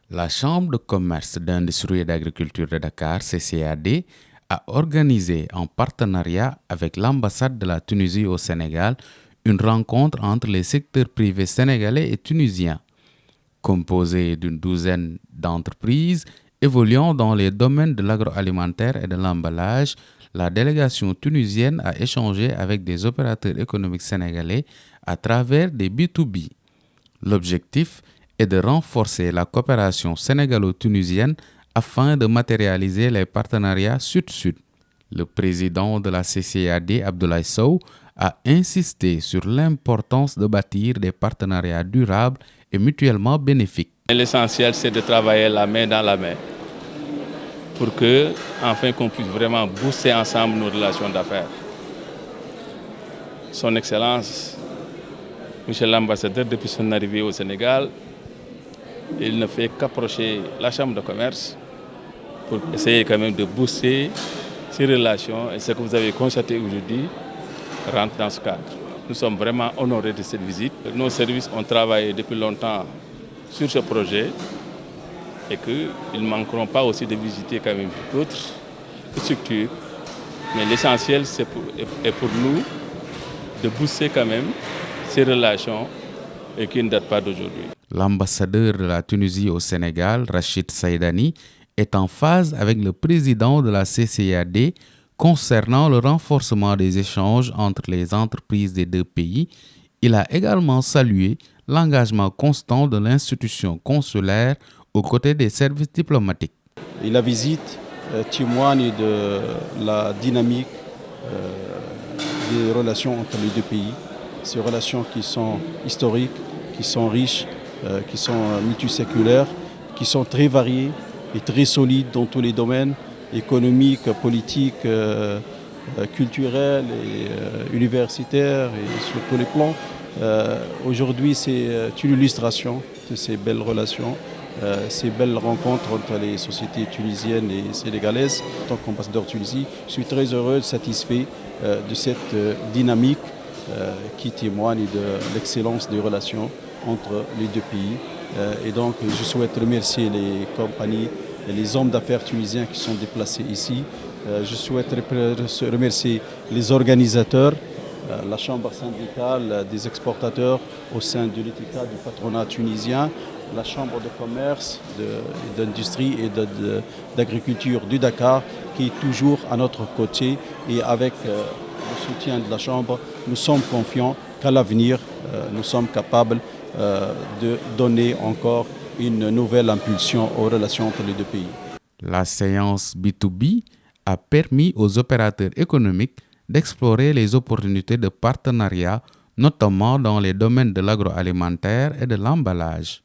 La Chambre de commerce d'industrie et d'agriculture de Dakar, CCAD, a organisé en partenariat avec l'ambassade de la Tunisie au Sénégal une rencontre entre les secteurs privés sénégalais et tunisiens. Composée d'une douzaine d'entreprises évoluant dans les domaines de l'agroalimentaire et de l'emballage, la délégation tunisienne a échangé avec des opérateurs économiques sénégalais à travers des B2B. L'objectif est de renforcer la coopération sénégalo-tunisienne afin de matérialiser les partenariats sud-sud. Le président de la CCAD, Abdoulaye Sow, a insisté sur l'importance de bâtir des partenariats durables et mutuellement bénéfiques. L'essentiel, c'est de travailler la main dans la main pour que, enfin, qu'on puisse vraiment booster ensemble nos relations d'affaires. Son Excellence, Monsieur l'ambassadeur, depuis son arrivée au Sénégal, il ne fait qu'approcher la Chambre de commerce pour essayer quand même de booster ces relations. Et ce que vous avez constaté aujourd'hui rentre dans ce cadre. Nous sommes vraiment honorés de cette visite. Nos services ont travaillé depuis longtemps sur ce projet et qu'ils ne manqueront pas aussi de visiter quand même d'autres structures. Mais l'essentiel, c'est pour nous de booster quand même ces relations et qui ne datent pas d'aujourd'hui. L'ambassadeur de la Tunisie au Sénégal, Rachid Saïdani, est en phase avec le président de la CCAD concernant le renforcement des échanges entre les entreprises des deux pays. Il a également salué l'engagement constant de l'institution consulaire aux côtés des services diplomatiques. Et la visite témoigne de la dynamique des relations entre les deux pays. Ces relations qui sont historiques, qui sont riches, qui sont multiséculaires, qui sont très variées et très solides dans tous les domaines économiques, politiques, culturels et universitaires et sur tous les plans. Aujourd'hui, c'est une illustration de ces belles relations, ces belles rencontres entre les sociétés tunisiennes et sénégalaises. En tant qu'ambassadeur de Tunisie, je suis très heureux, satisfait de cette dynamique qui témoigne de l'excellence des relations entre les deux pays. Et donc, je souhaite remercier les compagnies et les hommes d'affaires tunisiens qui sont déplacés ici. Je souhaite remercier les organisateurs, la chambre syndicale des exportateurs au sein de l'ETICA du patronat tunisien, la chambre de commerce, d'industrie et d'agriculture du Dakar qui est toujours à notre côté. Et avec le soutien de la chambre, nous sommes confiants qu'à l'avenir, nous sommes capables de donner encore une nouvelle impulsion aux relations entre les deux pays. La séance B2B a permis aux opérateurs économiques d'explorer les opportunités de partenariat, notamment dans les domaines de l'agroalimentaire et de l'emballage.